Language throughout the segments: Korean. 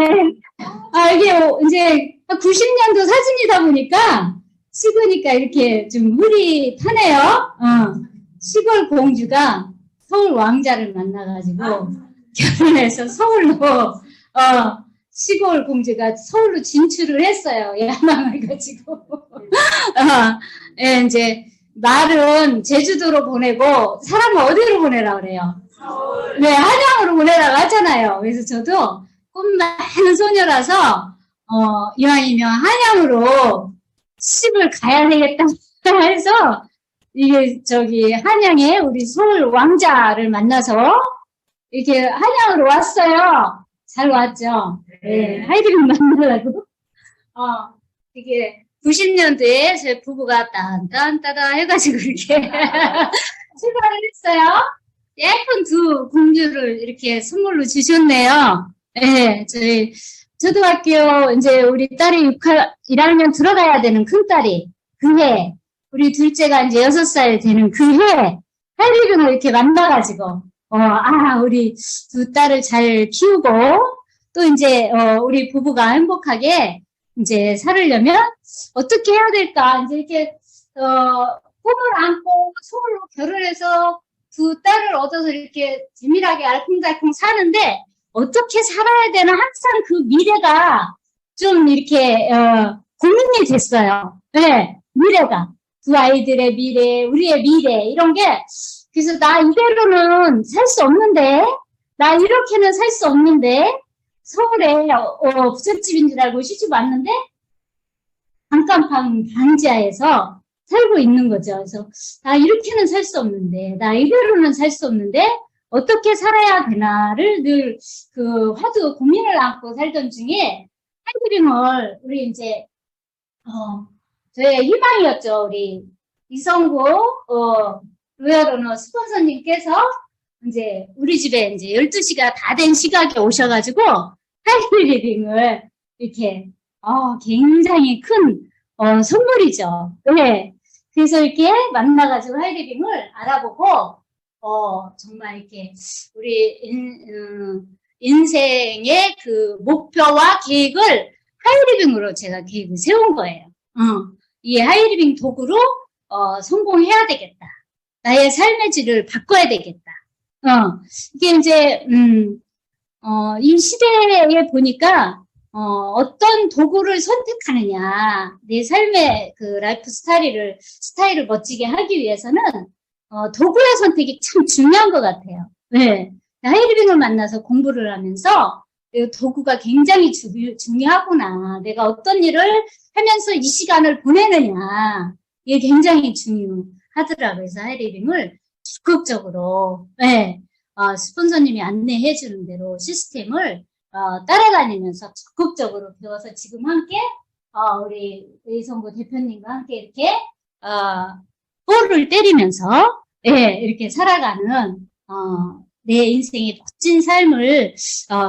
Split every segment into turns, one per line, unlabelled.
이게 이제 90년도 사진이다 보니까 찍으니까 이렇게 좀 흐릿하네요. 시골 공주가 서울 왕자를 만나가지고 결혼해서 서울로 시골 공주가 서울로 진출을 했어요. 야망을 가지고. 예, 이제 말은 제주도로 보내고 사람은 어디로 보내라 그래요? 네, 한양으로 보내라고 하잖아요. 그래서 저도 꿈 많은 소녀라서 이왕이면 한양으로 시집을 가야 되겠다 해서 이게 한양에 우리 서울 왕자를 만나서 이렇게 한양으로 왔어요. 잘 왔죠? 네, 하이드를 만나려고. 이게 90년도에 제 부부가 딴딴따다 해가지고 이렇게 출발을 했어요. 예쁜 두 공주를 이렇게 선물로 주셨네요. 네, 저희 초등학교 이제 우리 딸이 1학년 들어가야 되는 큰딸이 그해, 우리 둘째가 이제 6살 되는 그해 하이리빙을 이렇게 만나가지고 우리 두 딸을 잘 키우고 또 이제 우리 부부가 행복하게 이제 살으려면 어떻게 해야 될까? 이제 이렇게 꿈을 안고 서울로 결혼해서 두 딸을 얻어서 이렇게 재미나게 알콩달콩 사는데 어떻게 살아야 되나 항상 그 미래가 좀 이렇게 고민이 됐어요. 네, 미래가 두 아이들의 미래, 우리의 미래 이런 게 그래서 나 이대로는 살 수 없는데 나 이렇게는 살 수 없는데 서울에 부잣집인 줄 알고 시집 왔는데 단칸방 단지하에서 살고 있는 거죠. 그래서 나 이렇게는 살 수 없는데 나 이대로는 살 수 없는데 어떻게 살아야 되나를 늘 그 화두 고민을 안고 살던 중에 하이드빙을 우리 이제 저의 희망이었죠. 우리 이성구 로얄오너 스폰서님께서 이제 우리 집에 이제 12시가 다 된 시각에 오셔가지고 하이드빙을 이렇게 굉장히 큰 선물이죠. 네. 그래서 이렇게 만나가지고 하이드빙을 알아보고 정말 이렇게 우리 인생의 그 목표와 계획을 하이리빙으로 제가 계획을 세운 거예요. 이 하이리빙 도구로 성공해야 되겠다. 나의 삶의 질을 바꿔야 되겠다. 이게 이제 이 시대에 보니까 어떤 도구를 선택하느냐, 내 삶의 그 라이프 스타일을 멋지게 하기 위해서는 도구의 선택이 참 중요한 것 같아요. 네. 하이리빙을 만나서 공부를 하면서 도구가 굉장히 중요하구나. 내가 어떤 일을 하면서 이 시간을 보내느냐. 이게 굉장히 중요하더라고요. 그래서 하이리빙을 적극적으로 스폰서님이 안내해 주는 대로 시스템을 따라다니면서 적극적으로 배워서 지금 함께 우리 의성구 대표님과 함께 이렇게 볼을 때리면서 이렇게 살아가는 내 인생의 멋진 삶을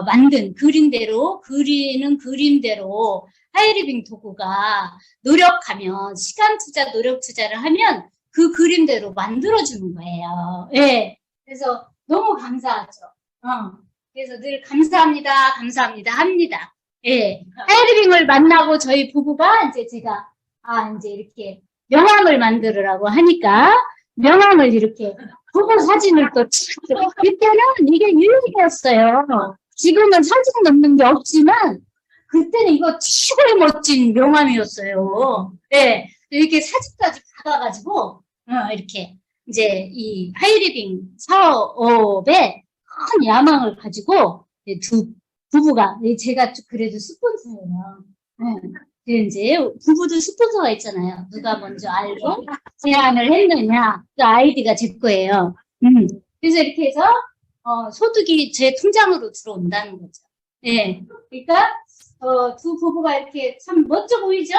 만든 그리는 그림대로 하이리빙 도구가 노력하면 시간 투자 노력 투자를 하면 그 그림대로 만들어주는 거예요. 그래서 너무 감사하죠. 그래서 늘 감사합니다 합니다. 하이리빙을 만나고 저희 부부가 이제 제가 이제 이렇게 명함을 만들으라고 하니까 명함을 이렇게 부부 사진을 또 그때는 이게 유행이었어요. 지금은 사진 넣는 게 없지만 그때는 이거 최고의 멋진 명함이었어요. 이렇게 사진까지 받아가지고 이렇게 이제 이 하이리빙 사업에 큰 야망을 가지고 두 부부가 제가 그래도 스폰서예요. 이제 부부도 스폰서가 있잖아요. 누가 먼저 알고 제안을 했느냐, 그 아이디가 제 거예요. 그래서 이렇게 해서 소득이 제 통장으로 들어온다는 거죠. 그러니까 두 부부가 이렇게 참 멋져 보이죠?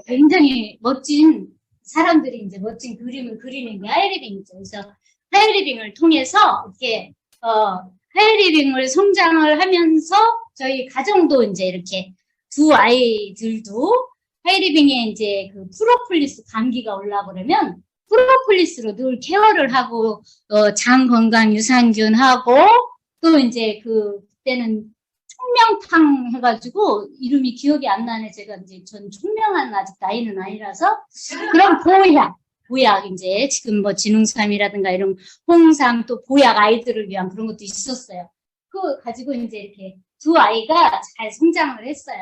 굉장히 멋진 사람들이 이제 멋진 그림을 그리는 게 하이리빙이죠. 그래서 하이리빙을 통해서 이렇게 하이리빙을 성장을 하면서 저희 가정도 이제 이렇게 두 아이들도 하이리빙에 이제 그 프로폴리스 감기가 올라고 그러면 프로폴리스로 늘 케어를 하고 장 건강 유산균 하고 또 이제 그때는 총명탕 해가지고 이름이 기억이 안 나네. 제가 이제 전 총명한 아직 나이는 아니라서 그런 보약 이제 지금 뭐 진흥삼이라든가 이런 홍삼 또 보약 아이들을 위한 그런 것도 있었어요. 그거 가지고 이제 이렇게 두 아이가 잘 성장을 했어요.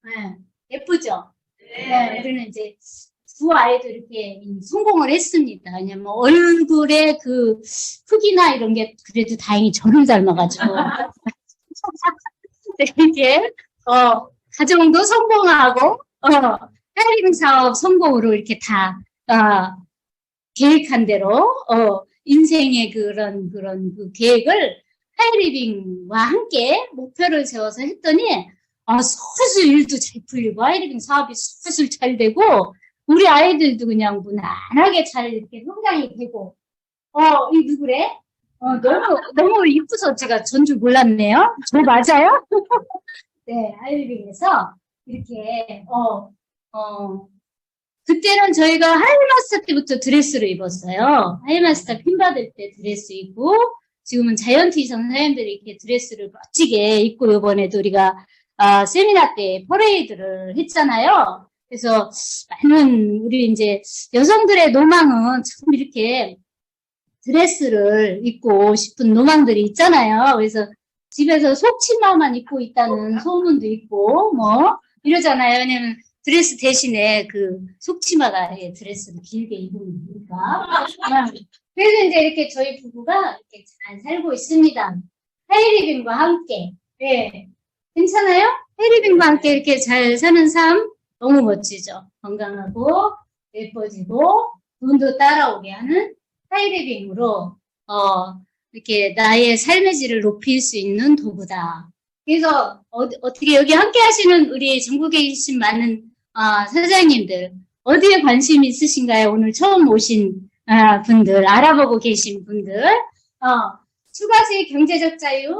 네. 예쁘죠? 네. 우리는 이제 두 아이도 이렇게 성공을 했습니다. 왜냐면 얼굴에 그 흙이나 이런 게 그래도 다행히 저를 닮아가지고 이렇게 가정도 성공하고 타이밍 사업 성공으로 이렇게 다 계획한 대로 인생의 그런 그 계획을 하이리빙과 함께 목표를 세워서 했더니 슬슬 일도 잘 풀리고 하이리빙 사업이 슬슬 잘 되고 우리 아이들도 그냥 무난하게 잘 이렇게 성장이 되고 이 누구래? 너무 이쁘서 제가 전줄 몰랐네요. 저 맞아요? 네, 하이리빙에서 이렇게 그때는 저희가 하이마스터 때부터 드레스를 입었어요. 하이마스터 핀 받을 때 드레스 입고 지금은 자이언티 전사님들이 이렇게 드레스를 멋지게 입고 이번에도 우리가 세미나 때 퍼레이드를 했잖아요. 그래서 많은 우리 이제 여성들의 로망은 참 이렇게 드레스를 입고 싶은 로망들이 있잖아요. 그래서 집에서 속치마만 입고 있다는 소문도 있고 뭐 이러잖아요. 왜냐면 드레스 대신에 그 속치마가 드레스를 길게 입으면 되니까. 그래서 이제 이렇게 저희 부부가 이렇게 잘 살고 있습니다. 하이리빙과 함께. 네. 괜찮아요? 하이리빙과 함께 이렇게 잘 사는 삶 너무 멋지죠. 건강하고 예뻐지고 돈도 따라오게 하는 하이리빙으로 이렇게 나의 삶의 질을 높일 수 있는 도구다. 그래서 어떻게 여기 함께 하시는 우리 전국에 계신 많은 사장님들 어디에 관심 있으신가요? 오늘 처음 오신 분들, 알아보고 계신 분들 추가수익 경제적 자유,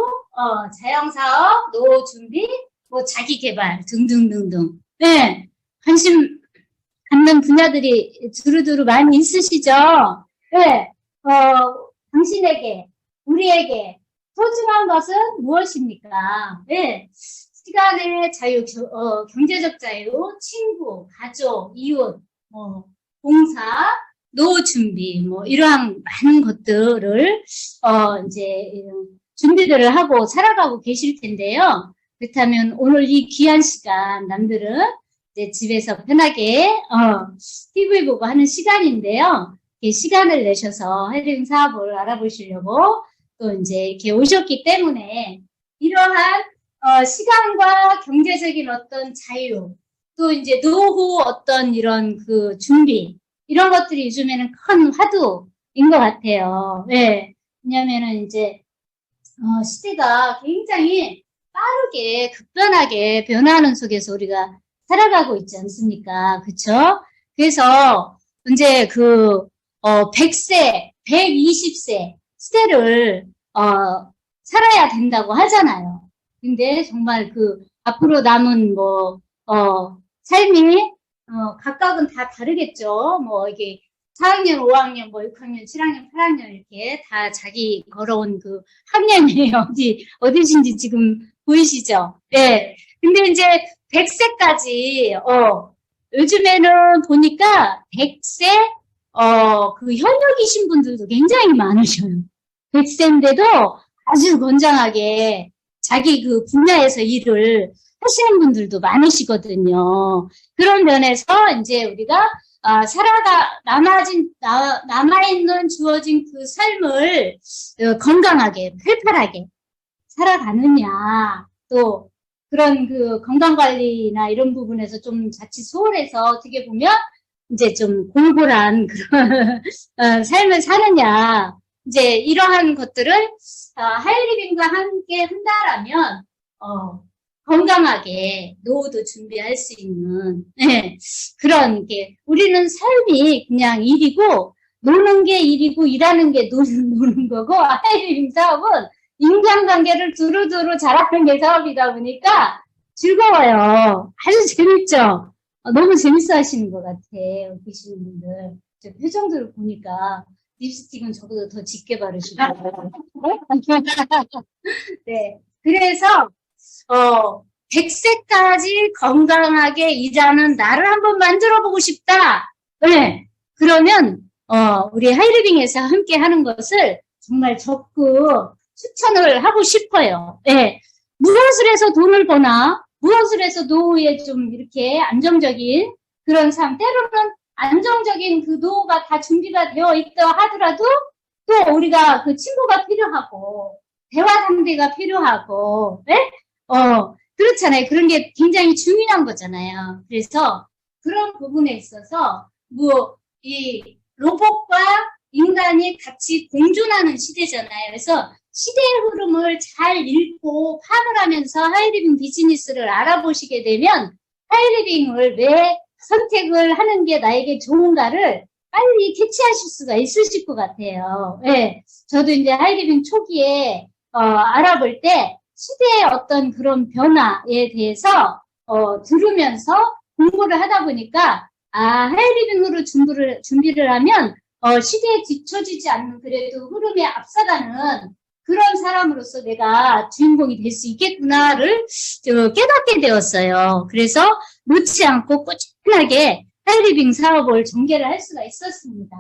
자영사업, 노후 준비, 뭐 자기개발 등등등등 네, 관심 갖는 분야들이 두루두루 많이 있으시죠? 네, 당신에게, 우리에게 소중한 것은 무엇입니까? 네, 시간의 자유, 경제적 자유, 친구, 가족, 이웃, 봉사, 노후 준비, 뭐 이러한 많은 것들을 이제 준비들을 하고 살아가고 계실 텐데요. 그렇다면 오늘 이 귀한 시간 남들은 이제 집에서 편하게 TV 보고 하는 시간인데요. 시간을 내셔서 하이리빙 사업을 알아보시려고 또 이제 이렇게 오셨기 때문에 이러한 시간과 경제적인 어떤 자유 또 이제 노후 어떤 이런 그 준비 이런 것들이 요즘에는 큰 화두인 것 같아요. 네. 왜냐면은 이제 시대가 굉장히 빠르게 급변하게 변화하는 속에서 우리가 살아가고 있지 않습니까? 그쵸? 그래서 이제 그 100세, 120세 시대를 살아야 된다고 하잖아요. 근데 정말 그 앞으로 남은 삶이 각각은 다 다르겠죠. 뭐 이게 4학년, 5학년, 뭐 6학년, 7학년, 8학년 이렇게 다 자기 걸어온 그 학년이 어디신지 지금 보이시죠? 네. 근데 이제 100세까지 요즘에는 보니까 100세 그 현역이신 분들도 굉장히 많으셔요. 100세인데도 아주 건장하게 자기 그 분야에서 일을 하시는 분들도 많으시거든요. 그런 면에서 이제 우리가 남아있는 주어진 그 삶을 건강하게, 활발하게 살아가느냐, 또 그런 그 건강관리나 이런 부분에서 좀 자칫 소홀해서 어떻게 보면 이제 좀 공고한 그런 삶을 사느냐, 이제 이러한 것들을 하이리빙과 함께 한다라면 건강하게 노후도 준비할 수 있는 그런 게 우리는 삶이 그냥 일이고 노는 게 일이고 일하는 게 노는 거고 하이리빙 사업은 인간관계를 두루두루 잘하는 게 사업이다 보니까 즐거워요. 아주 재밌죠? 너무 재밌어 하시는 것 같아. 계시는 분들. 저 표정들을 보니까 립스틱은 저보다 더 짙게 바르시고. 네. 그래서 100세까지 건강하게 일하는 나를 한번 만들어 보고 싶다. 네. 그러면, 우리 하이리빙에서 함께 하는 것을 정말 적극 추천을 하고 싶어요. 네. 무엇을 해서 돈을 버나, 무엇을 해서 노후에 좀 이렇게 안정적인 그런 삶, 때로는 안정적인 그 노후가 다 준비가 되어 있다 하더라도 또 우리가 그 친구가 필요하고, 대화 상대가 필요하고, 네? 그렇잖아요. 그런 게 굉장히 중요한 거잖아요. 그래서 그런 부분에 있어서 이 로봇과 인간이 같이 공존하는 시대잖아요. 그래서 시대의 흐름을 잘 읽고 파악을 하면서 하이리빙 비즈니스를 알아보시게 되면 하이리빙을 왜 선택을 하는 게 나에게 좋은가를 빨리 캐치하실 수가 있으실 것 같아요. 네. 저도 이제 하이리빙 초기에 알아볼 때 시대의 어떤 그런 변화에 대해서 들으면서 공부를 하다 보니까 하이리빙으로 준비를 하면 시대에 뒤처지지 않는 그래도 흐름에 앞서가는 그런 사람으로서 내가 주인공이 될 수 있겠구나를 깨닫게 되었어요. 그래서 놓지 않고 꾸준하게 하이리빙 사업을 전개를 할 수가 있었습니다.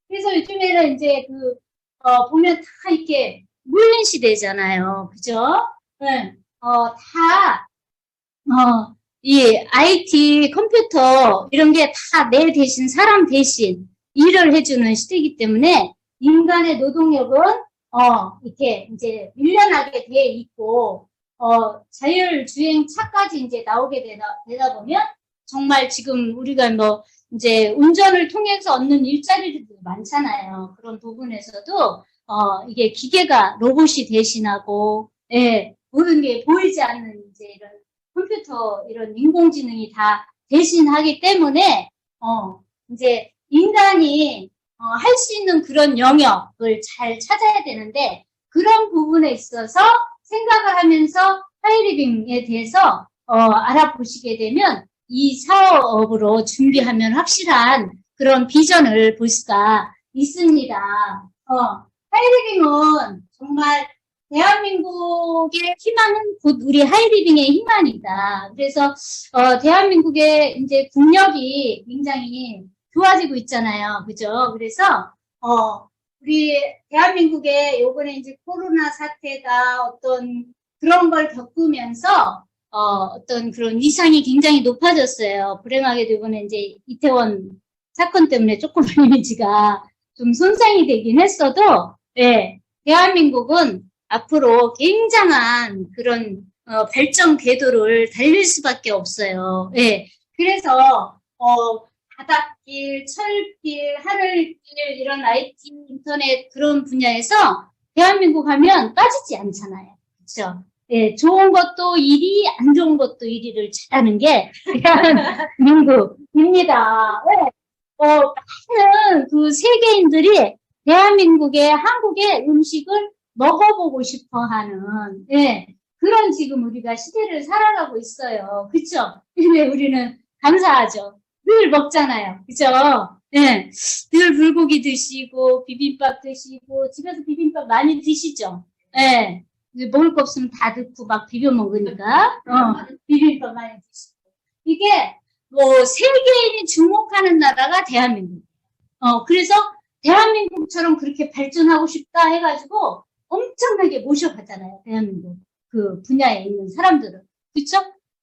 그래서 요즘에는 이제 보면 다 이렇게 물린 시대잖아요. 그죠? 네. 이 IT, 컴퓨터, 이런 게 다 내 대신, 사람 대신 일을 해주는 시대이기 때문에 인간의 노동력은, 이렇게 이제 밀려나게 돼 있고, 자율주행차까지 이제 나오게 되다 보면 정말 지금 우리가 이제 운전을 통해서 얻는 일자리들도 많잖아요. 그런 부분에서도 이게 기계가 로봇이 대신하고, 예, 모든 게 보이지 않는 이제 이런 컴퓨터, 이런 인공지능이 다 대신하기 때문에, 이제 인간이 할 수 있는 그런 영역을 잘 찾아야 되는데, 그런 부분에 있어서 생각을 하면서 하이리빙에 대해서 알아보시게 되면 이 사업으로 준비하면 확실한 그런 비전을 볼 수가 있습니다. 하이리빙은 정말 대한민국의 희망은 곧 우리 하이리빙의 희망이다. 그래서 대한민국의 이제 국력이 굉장히 좋아지고 있잖아요. 그죠? 그래서 우리 대한민국에 요번에 이제 코로나 사태가 어떤 그런 걸 겪으면서 어떤 그런 위상이 굉장히 높아졌어요. 불행하게도 이번에 이제 이태원 사건 때문에 조금 이미지가 좀 손상이 되긴 했어도, 예, 대한민국은 앞으로 굉장한 그런 발전 궤도를 달릴 수밖에 없어요. 예, 그래서 바닷길, 철길, 하늘길 이런 IT, 인터넷 그런 분야에서 대한민국 하면 빠지지 않잖아요. 그렇죠? 예, 좋은 것도 1위, 안 좋은 것도 1위를 잘하는 게 대한민국입니다. 예. 많은 그 세계인들이 대한민국의 한국의 음식을 먹어보고 싶어 하는, 예, 그런 지금 우리가 시대를 살아가고 있어요. 그쵸? 근데 우리는 감사하죠. 늘 먹잖아요. 그죠? 예, 늘 불고기 드시고, 비빔밥 드시고, 집에서 비빔밥 많이 드시죠? 예. 먹을 거 없으면 다 넣고 막 비벼 먹으니까, 비빔밥 많이 드시고. 이게, 세계인이 주목하는 나라가 대한민국. 그래서 대한민국처럼 그렇게 발전하고 싶다 해가지고 엄청나게 모셔가잖아요. 대한민국. 그 분야에 있는 사람들은. 그쵸?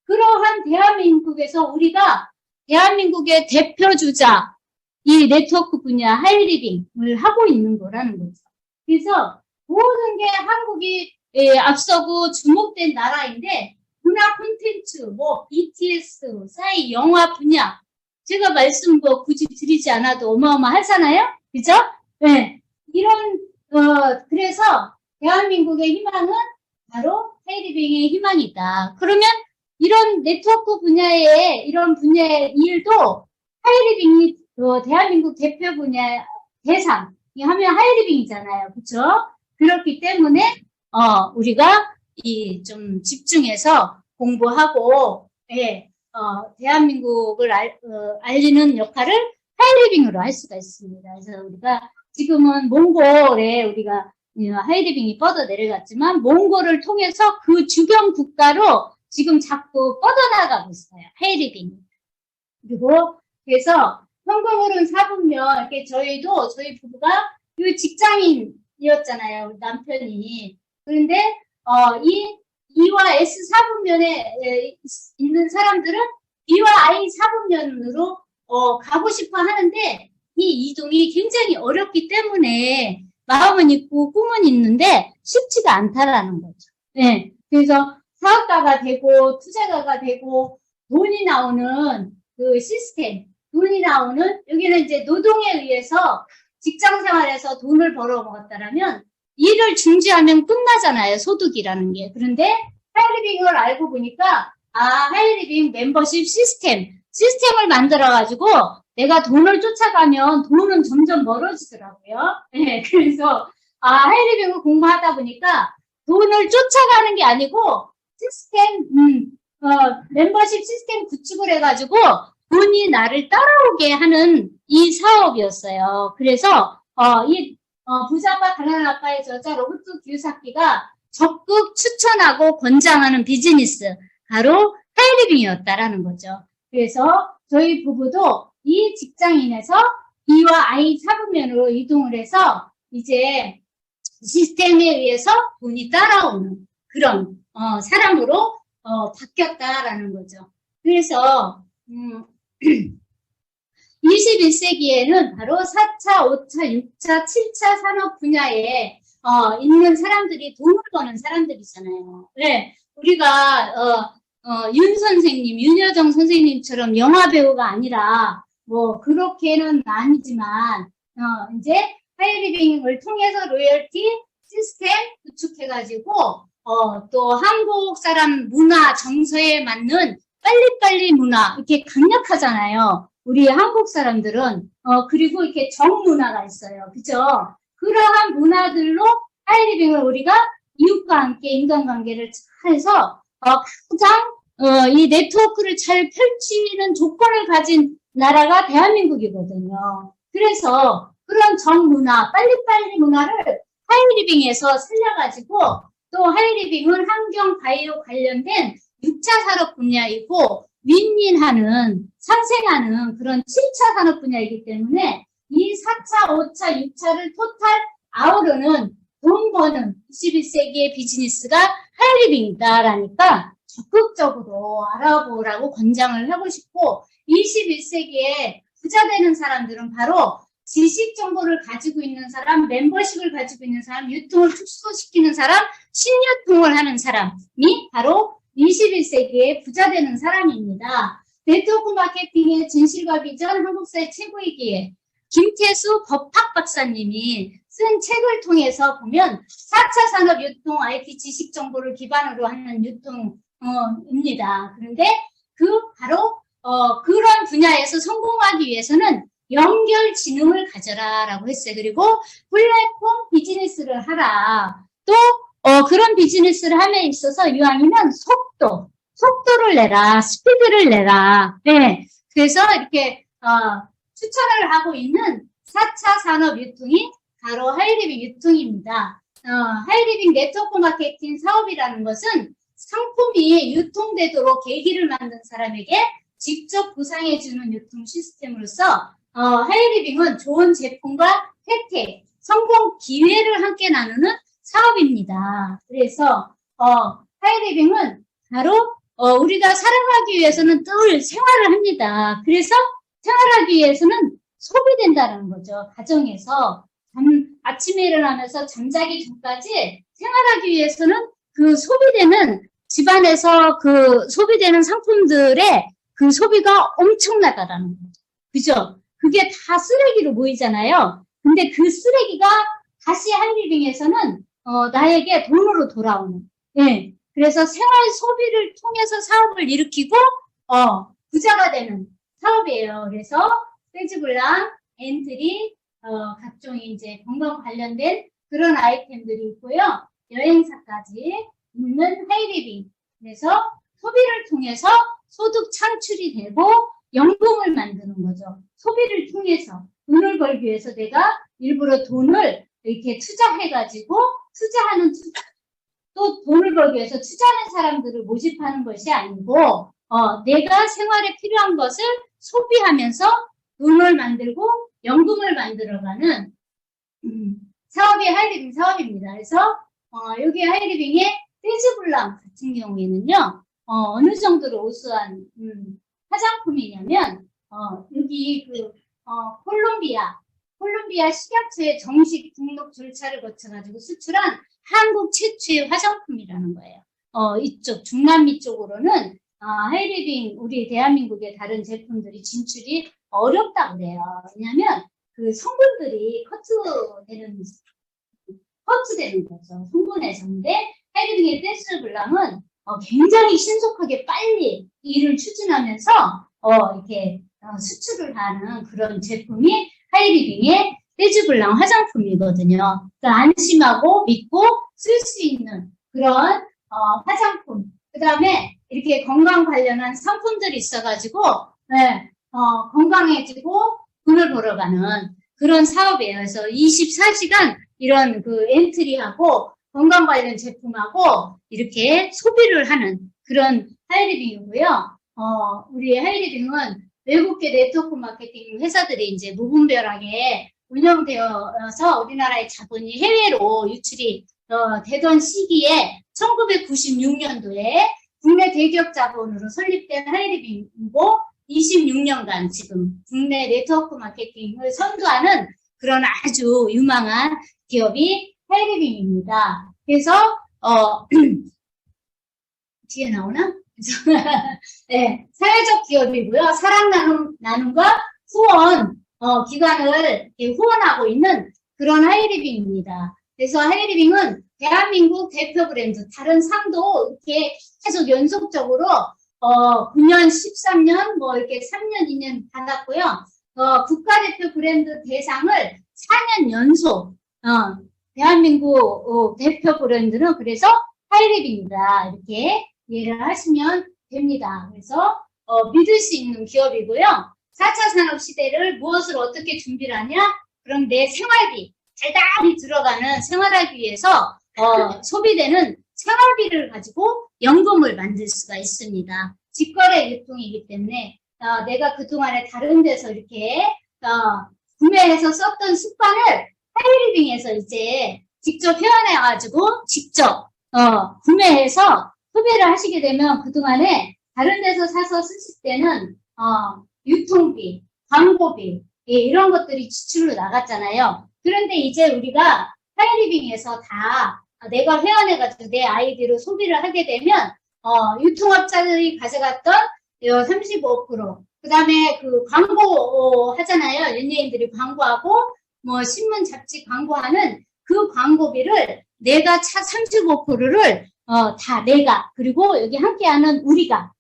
그러한 대한민국에서 우리가 대한민국의 대표주자, 이 네트워크 분야 하이리빙을 하고 있는 거라는 거죠. 그래서 모든 게 한국이 앞서고 주목된 나라인데, 문화 콘텐츠, BTS, 싸이 영화 분야, 제가 말씀 굳이 드리지 않아도 어마어마하잖아요? 그죠? 네. 그래서 대한민국의 희망은 바로 하이리빙의 희망이다. 그러면 이런 네트워크 분야의, 이런 분야의 일도 하이리빙이 대한민국 대표 분야 대상, 하면 하이리빙이잖아요. 그죠? 그렇기 때문에, 우리가 좀 집중해서 공부하고, 예, 대한민국을 알리는 역할을 하이리빙으로 할 수가 있습니다. 그래서 우리가 지금은 몽골에 우리가 하이리빙이 뻗어 내려갔지만 몽골을 통해서 그 주변 국가로 지금 자꾸 뻗어나가고 있어요. 하이리빙이. 그리고 그래서 현금흐름 사분면 이렇게 저희 부부가 그 직장인이었잖아요. 남편이. 그런데 E와 S 사분면에 있는 사람들은 B와 I 사분면으로 가고 싶어 하는데 이 이동이 굉장히 어렵기 때문에 마음은 있고 꿈은 있는데 쉽지가 않다라는 거죠. 네. 그래서 사업가가 되고 투자가가 되고 돈이 나오는 그 시스템, 돈이 나오는 여기는 이제 노동에 의해서 직장 생활에서 돈을 벌어 먹었다라면 일을 중지하면 끝나잖아요. 소득이라는 게. 그런데 하이리빙을 알고 보니까 하이리빙 멤버십 시스템을 만들어가지고 내가 돈을 쫓아가면 돈은 점점 멀어지더라고요. 네, 그래서 하이리빙을 공부하다 보니까 돈을 쫓아가는 게 아니고 멤버십 시스템 구축을 해가지고 돈이 나를 따라오게 하는 이 사업이었어요. 그래서 부자아빠 가난한 아빠의 저자 로버트 기요사키가 적극 추천하고 권장하는 비즈니스 바로 하이리빙이었다라는 거죠. 그래서 저희 부부도 이 직장인에서 B와 I 사분면으로 이동을 해서 이제 시스템에 의해서 돈이 따라오는 그런 사람으로 바뀌었다라는 거죠. 그래서 21세기에는 바로 4차, 5차, 6차, 7차 산업 분야에 있는 사람들이 돈을 버는 사람들이잖아요. 네, 우리가 윤여정 선생님처럼 영화 배우가 아니라 뭐 그렇게는 아니지만 이제 하이리빙을 통해서 로열티 시스템 구축해가지고 또 한국 사람 문화 정서에 맞는 빨리빨리 문화 이렇게 강력하잖아요. 우리 한국 사람들은 그리고 이렇게 정문화가 있어요. 그죠? 그러한 문화들로 하이리빙을 우리가 이웃과 함께 인간관계를 잘 해서 가장 이 네트워크를 잘 펼치는 조건을 가진 나라가 대한민국이거든요. 그래서 그런 정문화, 빨리빨리 문화를 하이리빙에서 살려가지고 또 하이리빙은 환경 바이오 관련된 6차 산업 분야이고 윈윈하는 상생하는 그런 7차 산업 분야이기 때문에 이 4차, 5차, 6차를 토탈 아우르는 돈 버는 21세기의 비즈니스가 하이리빙이다라니까 적극적으로 알아보라고 권장을 하고 싶고 21세기에 부자 되는 사람들은 바로 지식 정보를 가지고 있는 사람, 멤버십을 가지고 있는 사람, 유통을 축소시키는 사람, 신유통을 하는 사람이 바로 21세기에 부자 되는 사람입니다. 네트워크 마케팅의 진실과 비전, 한국사의 최고의 기회. 김태수 법학 박사님이 쓴 책을 통해서 보면 4차 산업 유통 IT 지식 정보를 기반으로 하는 유통입니다. 그런데 바로 그런 분야에서 성공하기 위해서는 연결 지능을 가져라라고 했어요. 그리고 플랫폼 비즈니스를 하라. 또 그런 비즈니스를 함에 있어서 이왕이면 속도를 내라, 스피드를 내라. 네, 그래서 이렇게 추천을 하고 있는 4차 산업 유통이 바로 하이리빙 유통입니다. 하이리빙 네트워크 마케팅 사업이라는 것은 상품이 유통되도록 계기를 만든 사람에게 직접 보상해주는 유통 시스템으로서 하이리빙은 좋은 제품과 혜택, 성공 기회를 함께 나누는 사업입니다. 그래서 하이리빙은 바로 우리가 살아가기 위해서는 늘 생활을 합니다. 그래서 생활하기 위해서는 소비된다는 거죠. 가정에서 아침에 일어나면서 잠자기 전까지 생활하기 위해서는 그 소비되는 집안에서 그 소비되는 상품들의 그 소비가 엄청나다라는 거죠. 그죠? 그게 다 쓰레기로 모이잖아요. 근데 그 쓰레기가 다시 하이리빙에서는 나에게 돈으로 돌아오는. 예. 그래서 생활 소비를 통해서 사업을 일으키고 부자가 되는 사업이에요. 그래서 세즈블랑, 엔트리, 각종 이제 건강 관련된 그런 아이템들이 있고요. 여행사까지 있는 하이리빙. 그래서 소비를 통해서 소득 창출이 되고 연봉을 만드는 거죠. 소비를 통해서 돈을 벌기 위해서 내가 일부러 돈을 이렇게 투자해가지고 또 돈을 벌기 위해서 투자하는 사람들을 모집하는 것이 아니고 내가 생활에 필요한 것을 소비하면서 돈을 만들고 연금을 만들어가는 사업이 하이리빙 사업입니다. 그래서 여기 하이리빙의 떼즈블랑 같은 경우에는요. 어느 정도로 우수한 화장품이냐면 여기 콜롬비아 식약처의 정식 등록 절차를 거쳐가지고 수출한 한국 최초의 화장품이라는 거예요. 이쪽 중남미 쪽으로는 하이리빙 우리 대한민국의 다른 제품들이 진출이 어렵다고 그래요. 왜냐하면 그 성분들이 커트되는 거죠. 성분에서. 근데 하이리빙의 떼즈블랑은 굉장히 신속하게 빨리 일을 추진하면서 이렇게 수출을 하는 그런 제품이 하이리빙의 떼즈블랑 화장품이거든요. 그러니까 안심하고 믿고 쓸 수 있는 그런 화장품. 그 다음에 이렇게 건강 관련한 상품들이 있어가지고 네, 건강해지고 돈을 벌어가는 그런 사업이에요. 그래서 24시간 이런 그 엔트리하고 건강 관련 제품하고 이렇게 소비를 하는 그런 하이리빙이고요. 우리 하이리빙은 외국계 네트워크 마케팅 회사들이 이제 무분별하게 운영되어서 우리나라의 자본이 해외로 유출이 되던 시기에 1996년도에 국내 대기업 자본으로 설립된 하이리빙이고 26년간 지금 국내 네트워크 마케팅을 선도하는 그런 아주 유망한 기업이 하이리빙입니다. 그래서 뒤에 나오나? 네, 사회적 기업이고요. 사랑 나눔과 후원 기관을 후원하고 있는 그런 하이리빙입니다. 그래서 하이리빙은 대한민국 대표 브랜드, 다른 상도 이렇게 계속 연속적으로 9년, 13년, 뭐 이렇게 3년, 2년 받았고요. 국가대표 브랜드 대상을 4년 연속 대한민국 대표 브랜드는 그래서 하이리빙이다. 이렇게 이해를 하시면 됩니다. 그래서 믿을 수 있는 기업이고요. 4차 산업 시대를 무엇을 어떻게 준비를 하냐? 그럼 내 생활비, 달달이 들어가는 생활하기 위해서 소비되는 생활비를 가지고 연금을 만들 수가 있습니다. 직거래 유통이기 때문에 내가 그동안에 다른 데서 이렇게 구매해서 썼던 습관을 하이리빙에서 이제 직접 회원해가지고 직접 구매해서 소비를 하시게 되면 그동안에 다른 데서 사서 쓰실 때는 유통비, 광고비 이런 것들이 지출로 나갔잖아요. 그런데 이제 우리가 하이리빙에서 다 내가 회원해가지고 내 아이디로 소비를 하게 되면 유통업자들이 가져갔던 35%, 그 다음에 그 광고 하잖아요. 연예인들이 광고하고 뭐 신문 잡지 광고하는 그 광고비를 내가 35%를 다 내가 그리고 여기 함께하는 우리가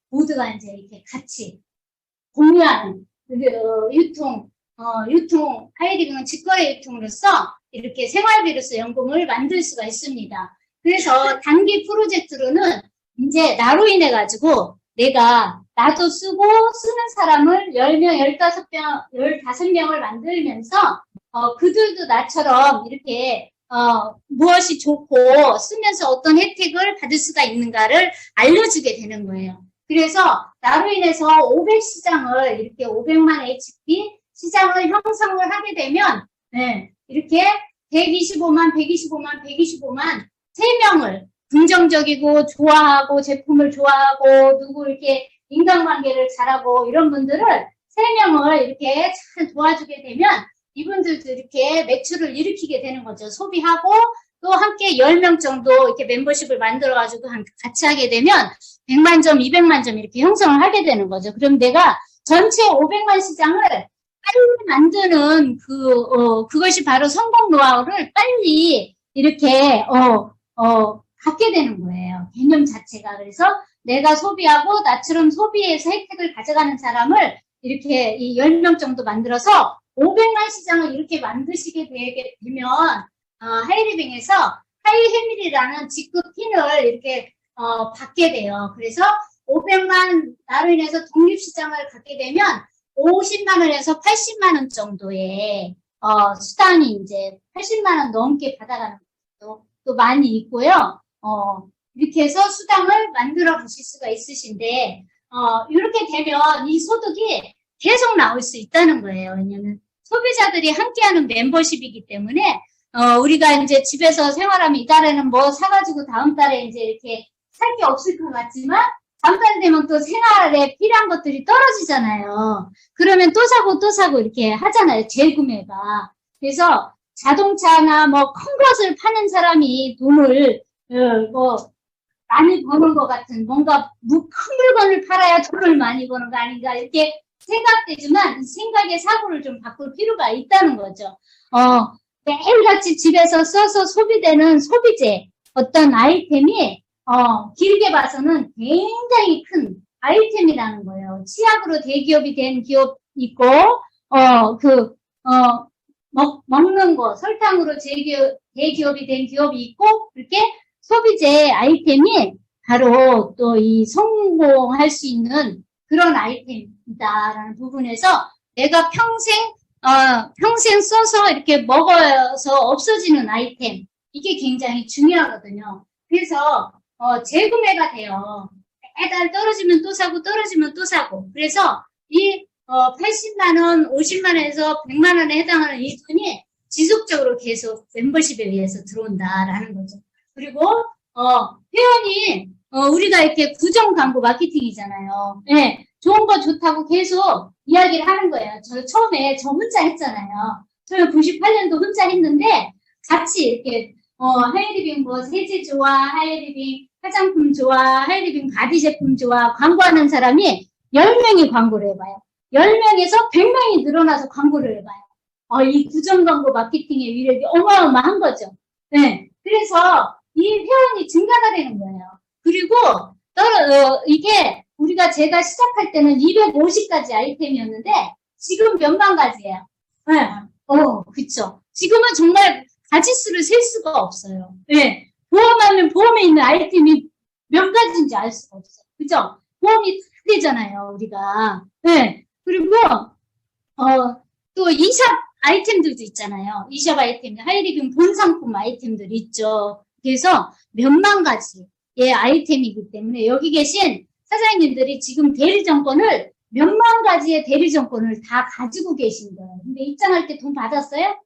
모두가 이제 이렇게 같이 공유하는 유통 하이리빙은 직거래 유통으로서 이렇게 생활비로서 연금을 만들 수가 있습니다. 그래서 단기 프로젝트로는 이제 나로 인해 가지고 나도 쓰고 쓰는 사람을 10명, 15명을 만들면서 그들도 나처럼 이렇게 무엇이 좋고 쓰면서 어떤 혜택을 받을 수가 있는가를 알려주게 되는 거예요. 그래서 나로 인해서 500시장을 이렇게 500만 HP 시장을 형성을 하게 되면 이렇게 125만 3명을 긍정적이고 좋아하고 제품을 좋아하고 누구 이렇게 인간관계를 잘하고 이런 분들을 3명을 이렇게 잘 도와주게 되면 이분들도 이렇게 매출을 일으키게 되는 거죠. 소비하고 또 함께 10명 정도 이렇게 멤버십을 만들어가지고 같이 하게 되면 100만 점, 200만 점 이렇게 형성을 하게 되는 거죠. 그럼 내가 전체 500만 시장을 빨리 만드는 그것이 바로 성공 노하우를 빨리 이렇게 갖게 되는 거예요. 개념 자체가. 그래서 내가 소비하고 나처럼 소비해서 혜택을 가져가는 사람을 이렇게 이 10명 정도 만들어서 500만 시장을 이렇게 만드시게 되면 하이리빙에서 하이해밀이라는 직급 핀을 이렇게 받게 돼요. 그래서 500만 나로 인해서 독립시장을 갖게 되면 50만 원에서 80만 원 정도의 수당이 이제 80만 원 넘게 받아가는 것도 또 많이 있고요. 이렇게 해서 수당을 만들어 보실 수가 있으신데, 이렇게 되면 이 소득이 계속 나올 수 있다는 거예요. 왜냐면 소비자들이 함께하는 멤버십이기 때문에, 우리가 이제 집에서 생활하면 이달에는 뭐 사가지고 다음 달에 이제 이렇게 살 게 없을 것 같지만, 다음 달 되면 또 생활에 필요한 것들이 떨어지잖아요. 그러면 또 사고 또 사고 이렇게 하잖아요. 재구매가. 그래서 자동차나 뭐 큰 것을 파는 사람이 돈을 뭐 많이 버는 것 같은 뭔가 큰 물건을 팔아야 돈을 많이 버는 거 아닌가 이렇게 생각되지만 생각의 사고를 좀 바꿀 필요가 있다는 거죠. 매일같이 집에서 써서 소비되는 소비재 어떤 아이템이 길게 봐서는 굉장히 큰 아이템이라는 거예요. 치약으로 대기업이 된 기업 있고, 먹는 거, 설탕으로 대기업이 된 기업이 있고, 그렇게 소비재 아이템이 바로 또 이 성공할 수 있는 그런 아이템이다라는 부분에서 내가 평생 써서 이렇게 먹어서 없어지는 아이템, 이게 굉장히 중요하거든요. 그래서 재구매가 돼요. 매달 떨어지면 또 사고 떨어지면 또 사고. 그래서 이 80만 원, 50만 원에서 100만 원에 해당하는 이 돈이 지속적으로 계속 멤버십에 의해서 들어온다라는 거죠. 그리고 회원이 우리가 이렇게 구정 광고 마케팅이잖아요. 네, 좋은 거 좋다고 계속 이야기를 하는 거예요. 저 처음에 저 혼자 했잖아요. 저는 98년도 혼자 했는데 같이 이렇게 하이리빙 뭐 세제 좋아, 하이리빙 화장품 좋아, 하이리빙 바디 제품 좋아 광고하는 사람이 10명이 광고를 해봐요. 10명에서 100명이 늘어나서 광고를 해봐요. 이 구정 광고 마케팅의 위력이 어마어마한 거죠. 네, 그래서 이 회원이 증가가 되는 거예요. 그리고 이게 제가 시작할 때는 250가지 아이템이었는데 지금 몇만 가지예요. 네. 그쵸. 지금은 정말 가지수를 셀 수가 없어요. 네. 보험하면 보험에 있는 아이템이 몇 가지인지 알 수가 없어요. 그죠? 보험이 다 되잖아요, 우리가. 네. 그리고, 또 이샵 아이템들도 있잖아요. 이샵 아이템, 하이리빙 본 상품 아이템들 있죠. 그래서 몇만 가지의 아이템이기 때문에 여기 계신 사장님들이 지금 대리점권을 몇만 가지의 대리점권을 다 가지고 계신 거예요. 근데 입장할 때 돈 받았어요?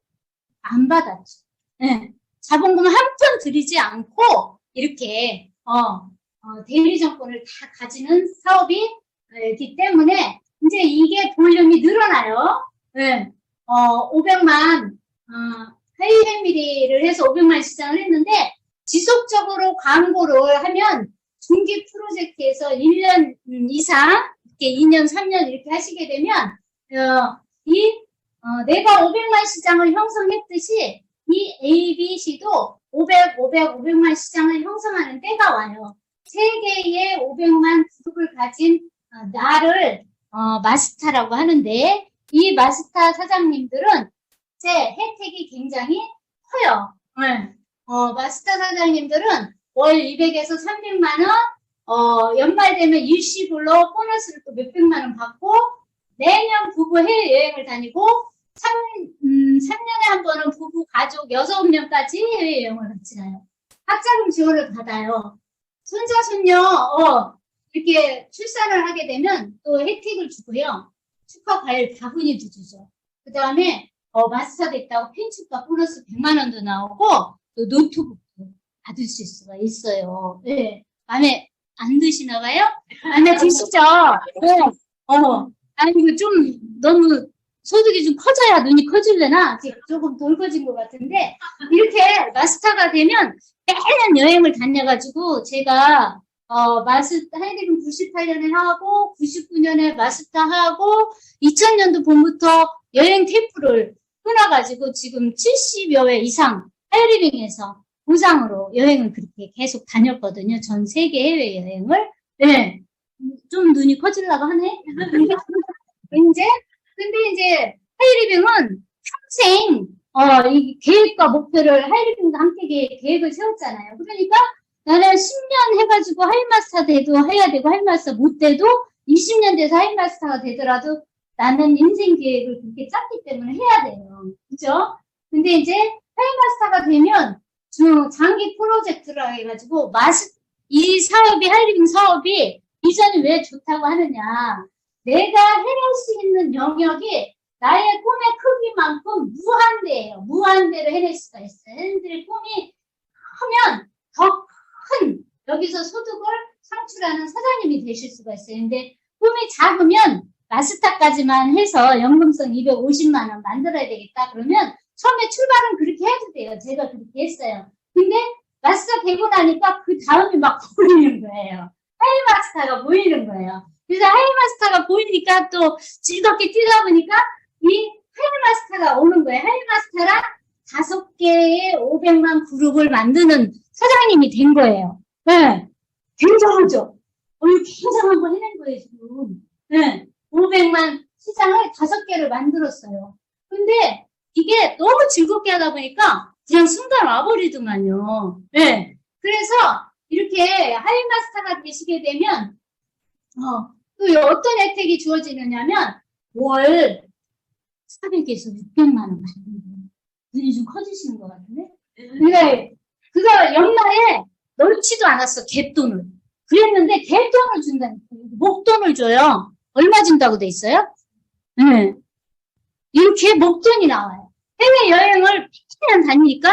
안 받았죠. 네. 자본금 한 푼 들이지 않고 이렇게 대리점권을 다 가지는 사업이기 때문에 이제 이게 볼륨이 늘어나요. 네. 500만 하이레미리를 해서 500만 시장을 했는데 지속적으로 광고를 하면 중기 프로젝트에서 1년 이상 이렇게 2년, 3년 이렇게 하시게 되면 내가 500만 시장을 형성했듯이 이 ABC도 500만 시장을 형성하는 때가 와요. 세계의 500만 구독을 가진 나를 마스터라고 하는데 이 마스터 사장님들은 제 혜택이 굉장히 커요. 네. 마스터 사장님들은 월 200에서 300만 원, 연말 되면 일시불로 보너스를 또 몇백만 원 받고 매년 부부 해외여행을 다니고 3년에 한 번은 부부 가족 6명까지 해외여행을 같이나요. 학자금 지원을 받아요. 손자, 손녀 이렇게 출산을 하게 되면 또 혜택을 주고요. 축하 과일 바구니도 주죠. 그 다음에 마스터 됐다고 펜축과 보너스 100만 원도 나오고 또 노트북도 받을 수 있어요. 네. 마음에 안 드시나 봐요? 마음에 드시죠? 네. 아니 이거 좀 너무 소득이 좀 커져야 눈이 커질래나? 조금 덜 커진 것 같은데 이렇게 마스터가 되면 매년 여행을 다녀가지고 제가 마스터 하이리빙 98년에 하고 99년에 마스터 하고 2000년도 봄부터 여행 테이프를 끊어가지고 지금 70여 회 이상 하이리빙에서 보상으로 여행을 그렇게 계속 다녔거든요. 전 세계 해외여행을. 네. 좀 눈이 커지려고 하네. 근데 이제 하이리빙은 평생 이 계획과 목표를 하이리빙과 함께 계획을 세웠잖아요. 그러니까 나는 10년 해가지고 하이마스터 돼도 해야 되고 하이마스터 못 돼도 20년 돼서 하이마스터가 되더라도 나는 인생 계획을 그렇게 짰기 때문에 해야 돼요. 그죠? 근데 이제 하이마스터가 되면 장기 프로젝트라 해가지고 이 사업이 하이리빙 사업이 비전이 왜 좋다고 하느냐. 내가 해낼 수 있는 영역이 나의 꿈의 크기만큼 무한대예요. 무한대로 해낼 수가 있어요. 여러분들의 꿈이 크면 더 큰 여기서 소득을 창출하는 사장님이 되실 수가 있어요. 근데 꿈이 작으면 마스터까지만 해서 연금성 250만 원 만들어야 되겠다. 그러면 처음에 출발은 그렇게 해도 돼요. 제가 그렇게 했어요. 근데 마스터 되고 나니까 그 다음이 막 보이는 거예요. 하이마스터가 보이는 거예요. 그래서 하이마스터가 보이니까 또 즐겁게 뛰다 보니까 이 하이마스터가 오는 거예요. 하이마스터랑 5개의 500만 그룹을 만드는 사장님이 된 거예요. 네. 굉장하죠? 굉장한 거 해낸 거예요, 지금. 네. 500만 시장을 5개를 만들었어요. 근데 이게 너무 즐겁게 하다 보니까 그냥 순간 와버리더만요. 네. 그래서 이렇게 하이마스터가 되시게 되면, 또 어떤 혜택이 주어지느냐면, 월 400에서 600만 원 받는 거예요. 눈이 좀 커지시는 것 같은데? 근데 그거 연말에 넣지도 않았어, 갯돈을. 그랬는데 갯돈을 준다니까. 목돈을 줘요. 얼마 준다고 돼 있어요? 네. 이렇게 목돈이 나와요. 해외여행을 1년 다니니까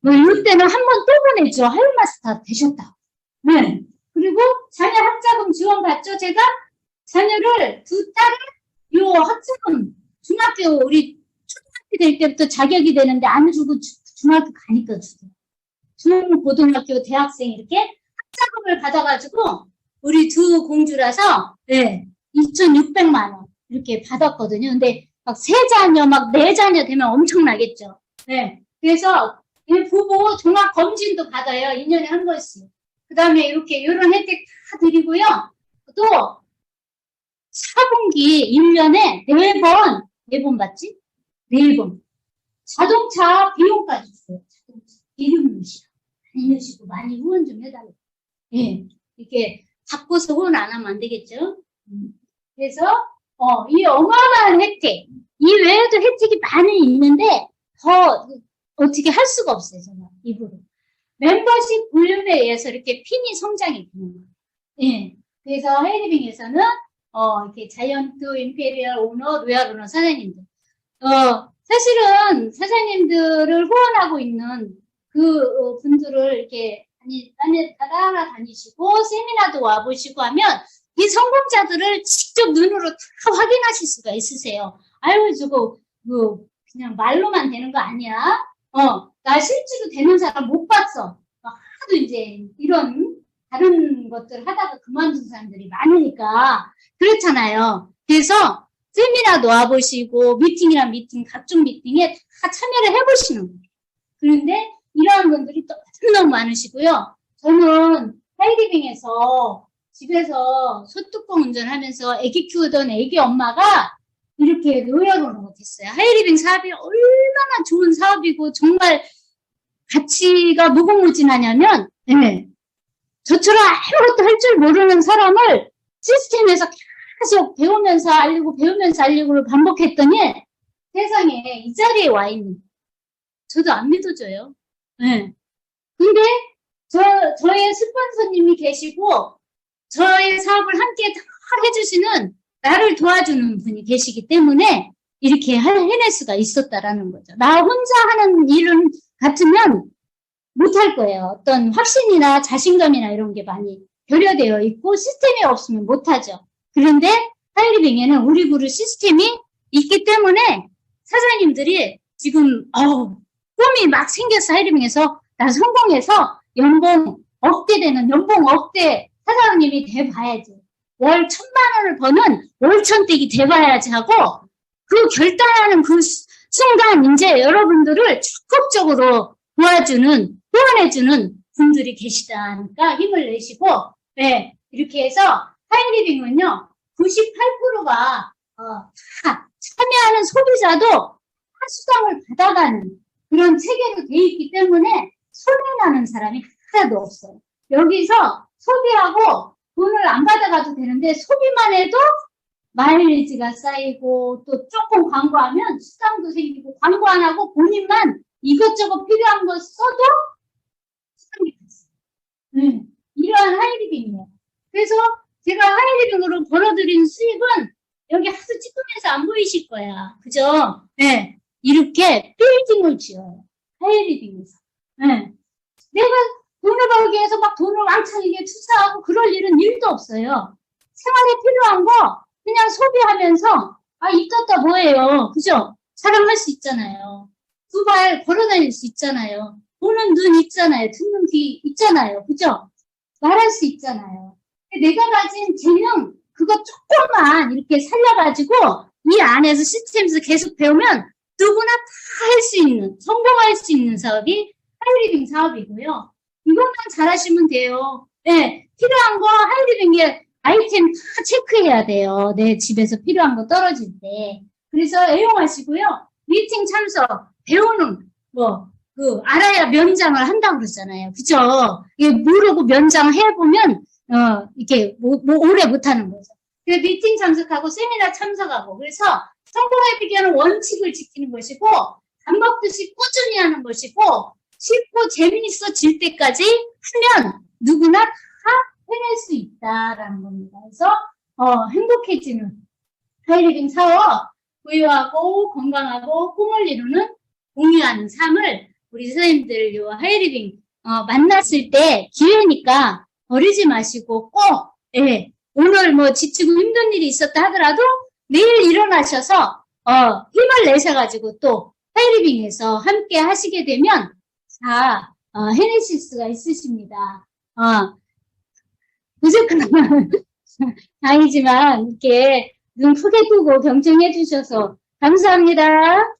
뭐 이럴 때는 한 번 또 보내죠. 하이마스터 되셨다. 네. 그리고 자녀 학자금 지원 받죠. 제가 자녀를 두 딸을 요 학자금 중학교 우리 초등학교 될 때부터 자격이 되는데 안 주고 중학교 가니까 주세요. 중 고등학교 대학생 이렇게 학자금을 받아가지고 우리 두 공주라서 네, 2,600만 원 이렇게 받았거든요. 근데 막 3자녀 막 4자녀 되면 엄청나겠죠. 네. 그래서 이 부부 종합 검진도 받아요. 2년에 한 번씩. 그 다음에 이렇게 이런 혜택 다 드리고요. 또 4분기 1년에 4번 받지? 4번. 자동차 비용까지 주세요. 자동차. 이름 넣으시라고. 많이 넣으시고 많이 후원 좀 해달라고. 예. 이렇게 바꿔서 후원 안 하면 안 되겠죠? 그래서 이 어마어마한 혜택. 이 외에도 혜택이 많이 있는데 더 어떻게 할 수가 없어요. 정말 입으로. 멤버십 볼륨에 의해서 이렇게 핀이 성장이 되는 거예요. 예. 그래서 하이리빙에서는 이렇게 자이언트, 임페리얼 오너, 로얄 오너 사장님들. 사실은 사장님들을 후원하고 있는 그 분들을 이렇게 따라다니시고 세미나도 와보시고 하면 이 성공자들을 직접 눈으로 다 확인하실 수가 있으세요. 아유, 저거 그냥 말로만 되는 거 아니야? 나 실제로 되는 사람 못 봤어. 하도 이제 이런 다른 것들 하다가 그만둔 사람들이 많으니까 그렇잖아요. 그래서 세미나도 와보시고 미팅이랑 미팅, 각종 미팅에 다 참여를 해보시는 거예요. 그런데 이러한 분들이 또 너무 많으시고요. 저는 하이리빙에서 집에서 소뚜껑 운전하면서 아기 키우던 아기 엄마가 이렇게 노예로는 됐어요. 하이리빙 사업이 얼마나 좋은 사업이고 정말 가치가 무궁무진하냐면 네. 저처럼 아무것도 할 줄 모르는 사람을 시스템에서 계속 배우면서 알리고를 반복했더니 세상에 이 자리에 와 있는 저도 안 믿어져요. 네. 근데 저의 스폰서님이 계시고 저의 사업을 함께 다 해주시는 나를 도와주는 분이 계시기 때문에 이렇게 해낼 수가 있었다라는 거죠. 나 혼자 하는 일은 같으면 못할 거예요. 어떤 확신이나 자신감이나 이런 게 많이 결여되어 있고 시스템이 없으면 못하죠. 그런데 하이리빙에는 우리 그룹 시스템이 있기 때문에 사장님들이 지금 꿈이 막 생겨서 하이리빙에서 나 성공해서 연봉 억대 되는 연봉 억대 사장님이 돼봐야지. 월 1,000만 원을 버는 월천댁이 돼봐야지 하고 그 결단하는 그 순간 이제 여러분들을 적극적으로 도와주는 후원해주는 분들이 계시다니까 힘을 내시고 네, 이렇게 해서 하이리빙은요 98%가 다 참여하는 소비자도 수당을 받아가는 그런 체계로 돼 있기 때문에 손해나는 사람이 하나도 없어요. 여기서 소비하고 돈을 안 받아가도 되는데 소비만 해도 마일리지가 쌓이고 또 조금 광고하면 수당도 생기고 광고 안 하고 본인만 이것저것 필요한 거 써도 수당이 됐어요. 이러한 하이리빙이에요. 그래서 제가 하이리빙으로 벌어들인 수입은 여기 하도 찌끄면서 안 보이실 거야. 그죠? 네. 이렇게 빌딩을 지어요. 하이리빙에서. 네. 내가 돈을 벌기 위해서 막 돈을 왕창 이게 투자하고 그럴 일은 일도 없어요. 생활에 필요한 거 그냥 소비하면서 이따 뭐예요. 그죠? 사랑할 수 있잖아요. 두 발 걸어다닐 수 있잖아요. 보는 눈 있잖아요. 듣는 귀 있잖아요. 그죠? 말할 수 있잖아요. 내가 가진 재능 그거 조금만 이렇게 살려가지고 이 안에서 시스템에서 계속 배우면 누구나 다 할 수 있는, 성공할 수 있는 사업이 하이리빙 사업이고요. 이것만 잘하시면 돼요. 네, 필요한 거 하이리빙에 아이템 다 체크해야 돼요. 내 집에서 필요한 거 떨어질 때. 그래서 애용하시고요. 미팅 참석, 배우는 알아야 면장을 한다고 그러잖아요. 그죠? 이게 모르고 면장 해보면, 이렇게 오래 못하는 거죠. 그래서 미팅 참석하고 세미나 참석하고, 그래서 성공의 비결은 원칙을 지키는 것이고, 밥 먹듯이 꾸준히 하는 것이고, 쉽고 재미있어질 때까지 하면 누구나 다 해낼 수 있다라는 겁니다. 그래서 행복해지는 하이리빙 사업, 부유하고 건강하고 꿈을 이루는 공유하는 삶을 우리 선생님들 요 하이리빙 만났을 때 기회니까 버리지 마시고 꼭 오늘 뭐 지치고 힘든 일이 있었다 하더라도 내일 일어나셔서 힘을 내셔가지고 또 하이리빙에서 함께 하시게 되면 다 해내실 수가 있으십니다. 무조건 아니지만 이렇게 눈 크게 뜨고 경청해 주셔서 감사합니다.